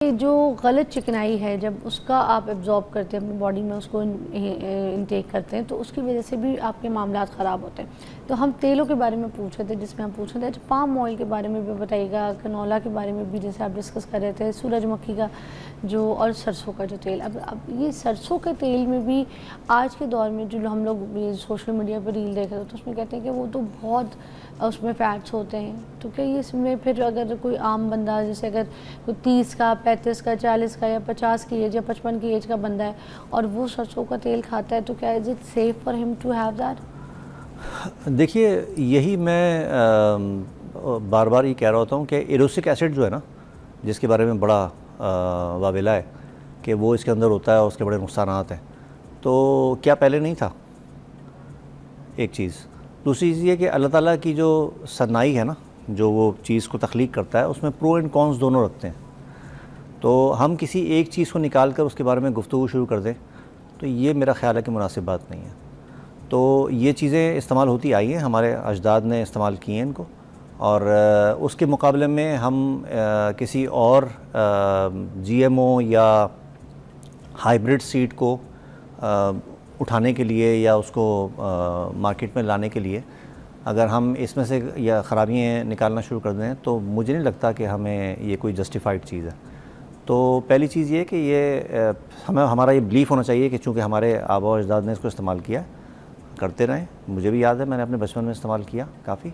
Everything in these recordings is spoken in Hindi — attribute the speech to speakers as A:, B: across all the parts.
A: ये जो गलत चिकनाई है, जब उसका आप एब्जॉर्ब करते हैं अपनी बॉडी में, उसको इनटेक करते हैं, तो उसकी वजह से भी आपके मामलात ख़राब होते हैं। तो हम तेलों के बारे में पूछ रहे थे, जिसमें हम पूछ रहे थे पाम ऑयल के बारे में भी बताइएगा, कनोला के बारे में भी जैसे आप डिस्कस कर रहे थे, सूरजमुखी का जो और सरसों का जो तेल। अब ये सरसों के तेल में भी आज के दौर में जो हम लोग सोशल मीडिया पर रील देख रहे थे, तो उसमें कहते हैं कि वो तो बहुत उसमें फ़ैट्स होते हैं। तो क्या ये इसमें फिर अगर कोई आम बंदा, जैसे अगर कोई 30 का, 35 का, 40 का या 50 की एज या 55 की एज का बंदा है और वो सरसों का तेल खाता है, तो क्या is it safe for him to have that?
B: देखिए, यही मैं बार बार ये कह रहा होता हूँ कि एरोसिक एसिड जो है ना, जिसके बारे में बड़ा वावेला है कि वो इसके अंदर होता है और उसके बड़े नुकसानात हैं, तो क्या पहले नहीं था? एक चीज़। दूसरी चीज़ ये कि अल्लाह ताला की जो सनाई है ना, जो वो चीज़ को तख्लीक करता है, उसमें प्रो एंड कॉन्स दोनों रखते हैं। तो हम किसी एक चीज़ को निकाल कर उसके बारे में गुफ्तगू शुरू कर दें, तो ये मेरा ख़्याल है कि मुनासिब बात नहीं है। तो ये चीज़ें इस्तेमाल होती आई हैं, हमारे अजदाद ने इस्तेमाल किए हैं इनको, और उसके मुकाबले में हम किसी और GMO या हाइब्रिड सीड को उठाने के लिए या उसको मार्केट में लाने के लिए अगर हम इसमें से या ख़राबियाँ निकालना शुरू कर दें, तो मुझे नहीं लगता कि हमें ये कोई जस्टिफाइड चीज़ है। तो पहली चीज़ ये कि ये हमारा ये बिलीफ होना चाहिए कि चूँकि हमारे आबा और अजदाद ने इसको इस्तेमाल किया, करते रहें। मुझे भी याद है, मैंने अपने बचपन में इस्तेमाल किया काफ़ी,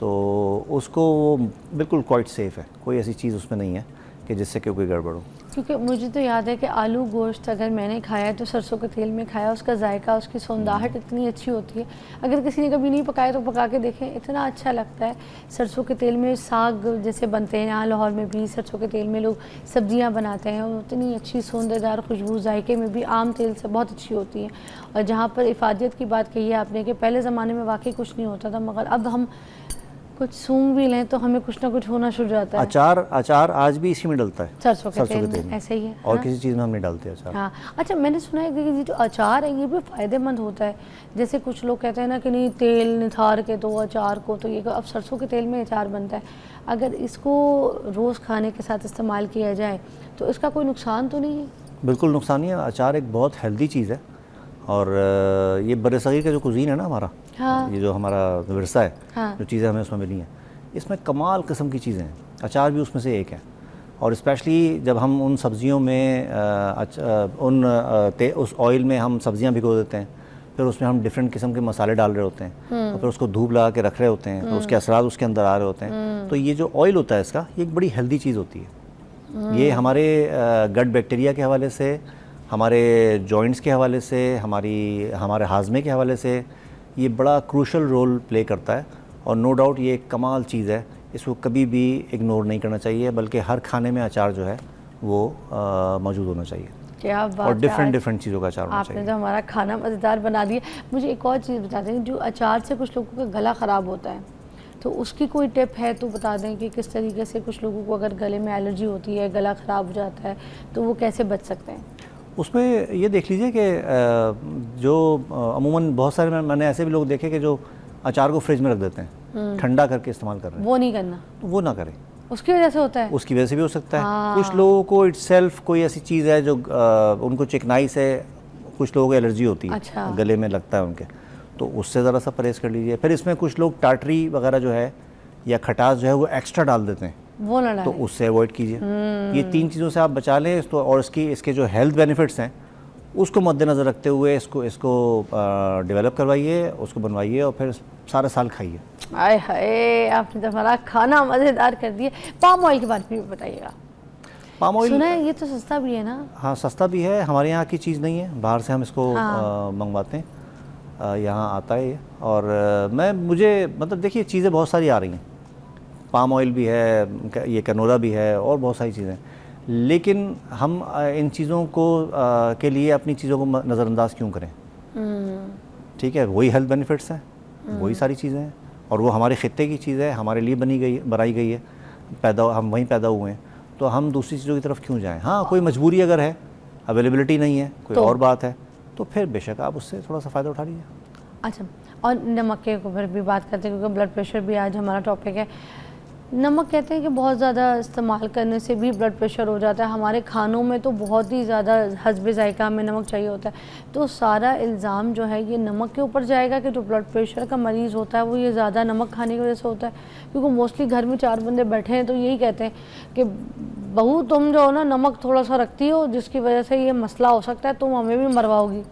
B: तो उसको वो बिल्कुल क्वाइट सेफ़ है। कोई ऐसी चीज़ उसमें नहीं है कि जिससे कि कोई गड़बड़ हो।
A: क्योंकि मुझे तो याद है कि आलू गोश्त अगर मैंने खाया है तो सरसों के तेल में खाया, उसका जायका, उसकी सौंदाहट इतनी अच्छी होती है। अगर किसी ने कभी नहीं पकाया तो पका के देखें, इतना अच्छा लगता है। सरसों के तेल में साग जैसे बनते हैं, यहाँ लाहौर में भी सरसों के तेल में लोग सब्जियाँ बनाते हैं, वो इतनी अच्छी सौंदेदार खुशबू जायके में भी आम तेल से बहुत अच्छी होती है। और जहाँ पर इफ़ादियत की बात कही है आपने कि पहले ज़माने में वाकई कुछ नहीं होता था, मगर अब हम कुछ सूंघ भी लें तो हमें कुछ ना कुछ होना शुरू जाता है।
B: अचार आज भी इसी में डलता है,
A: सरसों के तेल में ऐसे ही है,
B: और किसी चीज़ में हम नहीं डालते अचार।
A: हाँ, अच्छा, मैंने सुना है कि ये जो अचार है ये भी फ़ायदेमंद होता है। जैसे कुछ लोग कहते हैं ना कि नहीं, तेल निथार के दो अचार को, तो ये अब सरसों के तेल में अचार बनता है, अगर इसको रोज़ खाने के साथ इस्तेमाल किया जाए तो इसका कोई नुकसान तो नहीं है?
B: बिल्कुल नुकसान नहीं है। अचार एक बहुत हेल्दी चीज़ है, और ये बरसगीर का जो कुज़ीन है ना हमारा,
A: हाँ,
B: ये जो हमारा विरसा है,
A: हाँ,
B: जो चीज़ें हमें उसमें मिली हैं, इसमें कमाल किस्म की चीज़ें हैं। अचार भी उसमें से एक है। और स्पेशली जब हम उन सब्ज़ियों में उस ऑयल में हम सब्ज़ियाँ भिगो देते हैं, फिर उसमें हम डिफरेंट किस्म के मसाले डाल रहे होते हैं, और फिर उसको धूप लगा के रख रहे होते हैं, तो उसके असरात उसके अंदर आ रहे होते हैं। तो ये जो ऑयल होता है इसका, ये एक बड़ी हेल्दी चीज़ होती है। ये हमारे गट बैक्टीरिया के हवाले से, हमारे जॉइंट्स के हवाले से, हमारे हाजमे के हवाले से ये बड़ा क्रूशल रोल प्ले करता है। और नो डाउट ये एक कमाल चीज़ है, इसको कभी भी इग्नोर नहीं करना चाहिए, बल्कि हर खाने में अचार जो है वो मौजूद होना चाहिए।
A: क्या बात
B: और डिफरेंट चीज़ों का अचार होना चाहिए।
A: आपने तो हमारा खाना मज़ेदार बना दिया। मुझे एक और चीज़ बता दें, जो अचार से कुछ लोगों का गला ख़राब होता है, तो उसकी कोई टिप है तो बता दें कि किस तरीके से कुछ लोगों को अगर गले में एलर्जी होती है, गला ख़राब हो जाता है, तो वो कैसे बच सकते हैं?
B: उसमें ये देख लीजिए कि जो अमूमन बहुत सारे मैंने ऐसे भी लोग देखे कि जो अचार को फ्रिज में रख देते हैं, ठंडा करके इस्तेमाल कर रहे हैं।
A: वो नहीं करना,
B: तो वो ना करें,
A: उसकी वजह से होता है।
B: उसकी वजह से भी हो सकता है। कुछ लोगों को इटसेल्फ कोई ऐसी चीज़ है जो उनको चिकनाई से कुछ लोगों को एलर्जी होती है,
A: अच्छा,
B: गले में लगता है उनके, तो उससे ज़रा सा परहेज़ कर लीजिए। फिर इसमें कुछ लोग टाटरी वगैरह जो है या खटास जो है वो एक्स्ट्रा डाल देते हैं,
A: वो ना डालें,
B: तो उससे अवॉइड कीजिए। ये 3 चीज़ों से आप बचा लें तो, और इसके जो हेल्थ बेनिफिट्स हैं उसको मद्देनज़र रखते हुए इसको डेवलप करवाइए, उसको बनवाइए, और फिर सारा साल खाइए।
A: आय हाय, आपने तो हमारा खाना मज़ेदार कर दिया। पाम ऑयल के बारे में भी बताइएगा।
B: पाम ऑयल,
A: सुना है ये तो सस्ता भी है ना?
B: हाँ, सस्ता भी है। हमारे यहाँ की चीज़ नहीं है, बाहर से हम इसको मंगवाते हैं, यहाँ आता है ये। और मुझे मतलब देखिए, चीज़ें बहुत सारी आ रही हैं, पाम ऑयल भी है, ये कनोला भी है, और बहुत सारी चीज़ें, लेकिन हम इन चीज़ों को के लिए अपनी चीज़ों को नज़रअंदाज क्यों करें? ठीक है, वही हेल्थ बेनिफिट्स हैं, वही सारी चीज़ें हैं, और वो हमारे खित्ते की चीज़ है, हमारे लिए बनाई गई है, हम वहीं पैदा हुए हैं, तो हम दूसरी चीज़ों की तरफ क्यों जाएं? हाँ, कोई मजबूरी अगर है, अवेलेबिलिटी नहीं है, कोई और बात है, तो फिर बेशक आप उससे थोड़ा सा फ़ायदा उठा लीजिए।
A: अच्छा, और नमक के ऊपर भी बात करते हैं क्योंकि ब्लड प्रेशर भी आज हमारा टॉपिक है। नमक कहते हैं कि बहुत ज़्यादा इस्तेमाल करने से भी ब्लड प्रेशर हो जाता है। हमारे खानों में तो बहुत ही ज़्यादा हस्बे ज़ायक़ा में नमक चाहिए होता है। तो सारा इल्ज़ाम जो है ये नमक के ऊपर जाएगा कि जो ब्लड प्रेशर का मरीज़ होता है वो ये ज़्यादा नमक खाने की वजह से होता है। क्योंकि मोस्टली घर में 4 बंदे बैठे हैं तो यही कहते हैं कि बहू तुम जो हो ना नमक थोड़ा सा रखती हो, जिसकी वजह से ये मसला हो सकता है, तुम हमें भी मरवाओगी,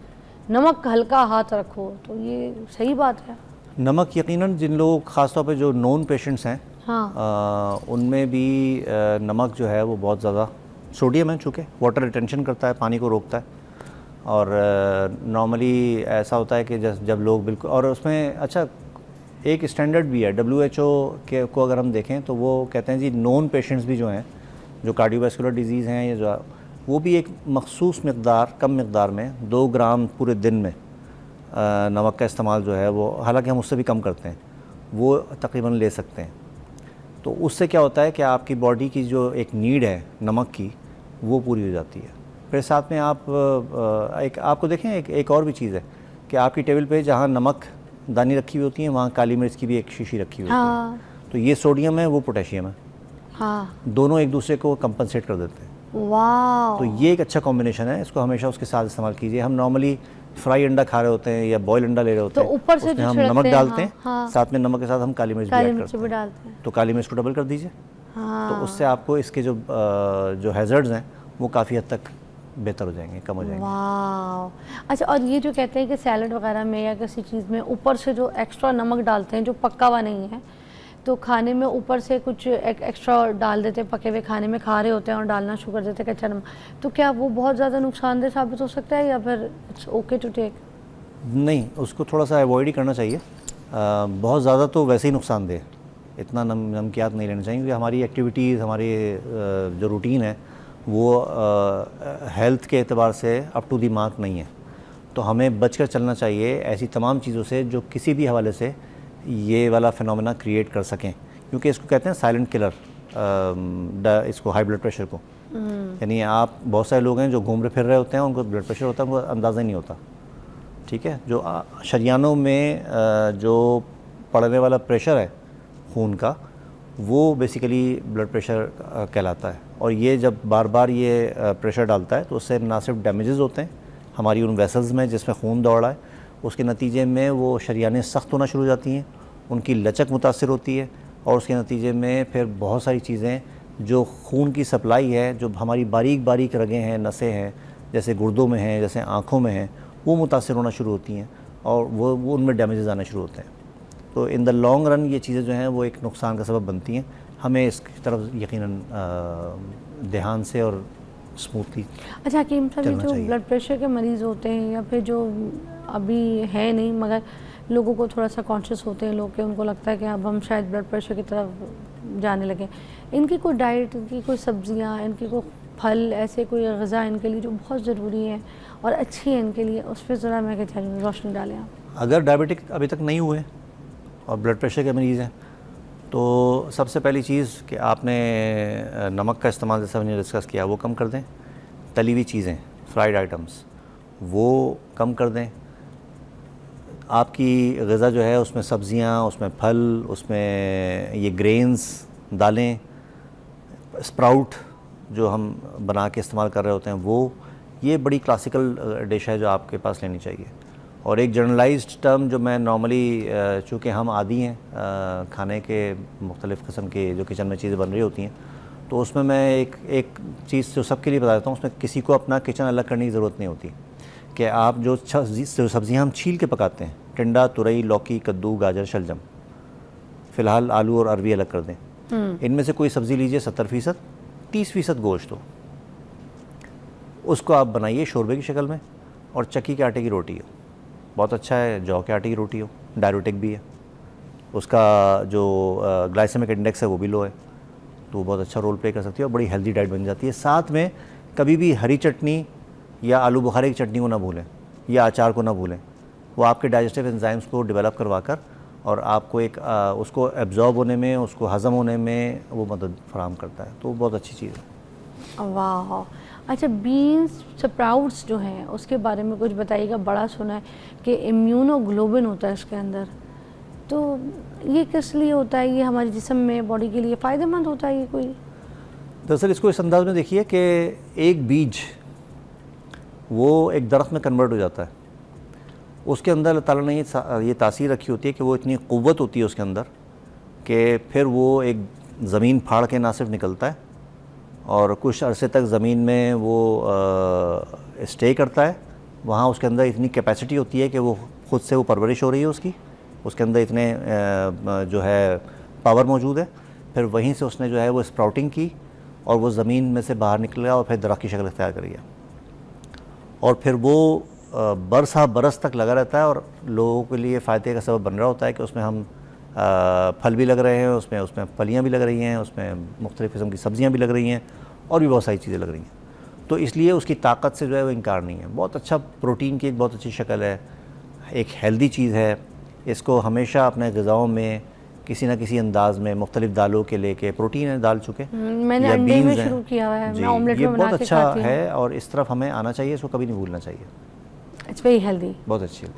A: नमक हल्का हाथ रखो। तो ये सही बात है।
B: नमक यकीनन जिन लोग ख़ासतौर पे जो नॉन पेशेंट्स हैं,
A: हाँ,
B: उनमें भी नमक जो है वो बहुत ज़्यादा सोडियम है, चूँकि वाटर रिटेंशन करता है, पानी को रोकता है। और नॉर्मली ऐसा होता है कि जब लोग बिल्कुल, और उसमें अच्छा एक स्टैंडर्ड भी है WHO के को अगर हम देखें तो वो कहते हैं जी नॉन पेशेंट्स भी जो हैं, जो कार्डियोवैस्कुलर डिजीज़ हैं या जो, वो भी एक मखसूस मकदार, कम मकदार में 2 ग्राम पूरे दिन में नमक का इस्तेमाल जो है वो, हालांकि हम उससे भी कम करते हैं, वो तकरीबन ले सकते हैं। तो उससे क्या होता है कि आपकी बॉडी की जो एक नीड है नमक की वो पूरी हो जाती है। फिर साथ में आप एक आपको देखें एक और भी चीज़ है कि आपकी टेबल पे जहाँ नमक दानी रखी हुई होती है वहाँ काली मिर्च की भी एक शीशी रखी हुई होती
A: हाँ,
B: है। तो ये सोडियम है, वो पोटेशियम है,
A: हाँ,
B: दोनों एक दूसरे को कंपनसेट कर देते हैं।
A: वाह।
B: तो ये एक अच्छा कॉम्बिनेशन है, इसको हमेशा उसके साथ इस्तेमाल कीजिए। हम नॉर्मली फ्राई अंडा खा रहे होते हैं या बॉयल अंडा ले रहे होते
A: तो
B: हैं,
A: ऊपर से
B: उसमें
A: जो
B: हम
A: छिड़कते
B: नमक
A: हैं,
B: डालते हैं,
A: हाँ,
B: साथ में नमक के साथ हम काली मिर्च भी
A: काली
B: ऐड
A: मिर्च
B: करते
A: भी
B: हैं।
A: डालते हैं।
B: तो काली मिर्च को डबल कर दीजिए,
A: हाँ,
B: तो उससे आपको इसके जो हैज़र्ड्स हैं वो काफ़ी हद तक बेहतर हो जाएंगे, कम हो जाएंगे।
A: वाह। अच्छा, और ये जो कहते हैं कि सैलड वगैरह में या किसी चीज़ में ऊपर से जो एक्स्ट्रा नमक डालते हैं जो पक्का हुआ नहीं है, तो खाने में ऊपर से कुछ एक्स्ट्रा डाल देते हैं, पके हुए खाने में खा रहे होते हैं और डालना शुरू कर देते हैं कच्चा नमक, तो क्या वो बहुत ज़्यादा नुकसानदेह साबित हो सकता है या फिर इट्स ओके टू टेक?
B: नहीं, उसको थोड़ा सा अवॉइड ही करना चाहिए। बहुत ज़्यादा तो वैसे ही नुकसानदेह, इतना नमकियात नहीं लेना चाहिए, क्योंकि हमारी एक्टिविटीज़, हमारी जो रूटीन है वो हेल्थ के एतबार से अप टू दी मार्क नहीं है। तो हमें बचकर चलना चाहिए ऐसी तमाम चीज़ों से जो किसी भी हवाले से ये वाला फिनोमेना क्रिएट कर सकें, क्योंकि इसको कहते हैं साइलेंट किलर, इसको हाई ब्लड प्रेशर को। यानी आप, बहुत सारे लोग हैं जो घूम रहे फिर रहे होते हैं, उनको ब्लड प्रेशर होता है, उनको अंदाज़ा ही नहीं होता। ठीक है, जो शरियानों में जो पड़ने वाला प्रेशर है खून का, वो बेसिकली ब्लड प्रेशर कहलाता है। और ये जब बार बार ये प्रेशर डालता है तो उससे ना सिर्फ डैमेजेस होते हैं हमारी उन वेसल्स में जिसमें खून दौड़ रहा है, उसके नतीजे में वो शरियानें सख्त होना शुरू हो जाती हैं, उनकी लचक मुतासर होती है, और उसके नतीजे में फिर बहुत सारी चीज़ें, जो खून की सप्लाई है, जो हमारी बारीक बारीक रगें हैं, नसें हैं, जैसे गुर्दों में हैं, जैसे आँखों में हैं, वो मुतासर होना शुरू होती हैं और वो उनमें डैमेजेस आना शुरू होते हैं। तो इन द लॉन्ग रन ये चीज़ें जो हैं वो एक नुकसान का सबब बनती हैं। हमें इसकी तरफ यकीनन ध्यान से और स्मूथली।
A: अच्छा हकीम साहब, ये जो
B: चाहिए।
A: ब्लड प्रेशर के मरीज़ होते हैं या फिर जो अभी है नहीं मगर लोगों को थोड़ा सा कॉन्शियस होते हैं लोग, कि उनको लगता है कि अब हम शायद ब्लड प्रेशर की तरफ जाने लगे, इनकी कोई डाइट, इनकी कोई सब्जियां, इनकी कोई फल, ऐसे कोई ग़िज़ा इनके लिए जो बहुत ज़रूरी है और अच्छी है इनके लिए, उस पर ज़रा मैं कहती हूँ रोशनी डालें आप।
B: अगर डायबिटिक अभी तक नहीं हुए और ब्लड प्रेशर के मरीज़ हैं, तो सबसे पहली चीज़ कि आपने नमक का इस्तेमाल, जैसा हमने डिस्कस किया, वो कम कर दें। तली हुई चीज़ें, फ्राइड आइटम्स, वो कम कर दें। आपकी ग़िज़ा जो है उसमें सब्ज़ियाँ, उसमें फल, उसमें ये ग्रेन्स, दालें, स्प्राउट जो हम बना के इस्तेमाल कर रहे होते हैं, वो ये बड़ी क्लासिकल डिश है जो आपके पास लेनी चाहिए। और एक जनरलाइज्ड टर्म जो मैं नॉर्मली, चूँकि हम आदी हैं खाने के मुख्तलिफ़ किस्म के जो किचन में चीज़ें बन रही होती हैं, तो उसमें मैं एक चीज़ जो सबके लिए बता देता हूँ, उसमें किसी को अपना किचन अलग करने की ज़रूरत नहीं होती। कि आप जो सब्ज़ियाँ हम छील के पकाते हैं, टिंडा, तुरई, लौकी, कद्दू, गाजर, शलजम, फ़िलहाल आलू और अरवी अलग कर दें। इनमें से कोई सब्ज़ी लीजिए 70%, 30% गोश्त हो, उसको आप बनाइए शोरबे की शक्ल में, और चक्की के आटे की रोटी हो, बहुत अच्छा है। जौ के आटे की रोटी हो, डायबिटिक भी है, उसका जो ग्लाइसेमिक इंडेक्स है वो भी लो है, तो वो बहुत अच्छा रोल प्ले कर सकती है और बड़ी हेल्दी डाइट बन जाती है। साथ में कभी भी हरी चटनी या आलू बुखारे की चटनी को ना भूलें, या अचार को ना भूलें। वो आपके डाइजेस्टिव एंजाइम्स को डेवलप करवा कर और आपको एक उसको एब्जॉर्ब होने में, उसको हज़म होने में वो मदद फराहम करता है, तो वो बहुत अच्छी चीज़ है।
A: वाह। अच्छा, बीन्स स्प्राउट्स जो हैं उसके बारे में कुछ बताइएगा। बड़ा सुना है कि इम्यूनोग्लोबिन होता है इसके अंदर, तो ये किस लिए होता है, ये हमारे जिस्म में, बॉडी के लिए फ़ायदेमंद होता है ये कोई?
B: दरअसल इसको इस अंदाज में देखिए कि एक बीज वो एक दरख्त में कन्वर्ट हो जाता है, उसके अंदर अल्लाह ताला ने ये तासीर रखी होती है कि वो इतनी क़ुव्वत होती है उसके अंदर कि फिर वो एक ज़मीन फाड़ के ना सिर्फ निकलता है और कुछ अरसे तक ज़मीन में वो स्टे करता है। वहाँ उसके अंदर इतनी कैपेसिटी होती है कि वो ख़ुद से वो परवरिश हो रही है उसके अंदर इतने जो है पावर मौजूद है। फिर वहीं से उसने जो है वो स्प्राउटिंग की और वो ज़मीन में से बाहर निकला और फिर दरख्त की शक्ल इख्तियार कर गया और फिर वो बरस तक लगा रहता है और लोगों के लिए फ़ायदे का सबब बन रहा होता है कि उसमें हम फल भी लग रहे हैं, उसमें फलियाँ भी लग रही हैं, उसमें मुख्तलिफ़ किस्म की सब्ज़ियाँ भी लग रही हैं और भी बहुत सारी चीज़ें लग रही हैं। तो इसलिए उसकी ताकत से जो है वो इनकार नहीं है। बहुत अच्छा प्रोटीन की एक बहुत अच्छी शक्ल है, एक हेल्दी चीज़ है। इसको हमेशा अपने ग़िज़ाओं में किसी न किसी अंदाज में मुख्तलिफ दालों के लेके, प्रोटीन है दाल चुके
A: मैंने अंडे में शुरू किया हुआ है, मैं ऑमलेट
B: ये
A: में बना
B: बहुत
A: के
B: अच्छा
A: खाती हूँ।
B: है और इस तरफ हमें आना चाहिए, इसको कभी नहीं भूलना चाहिए।
A: It's very healthy.
B: बहुत अच्छी है।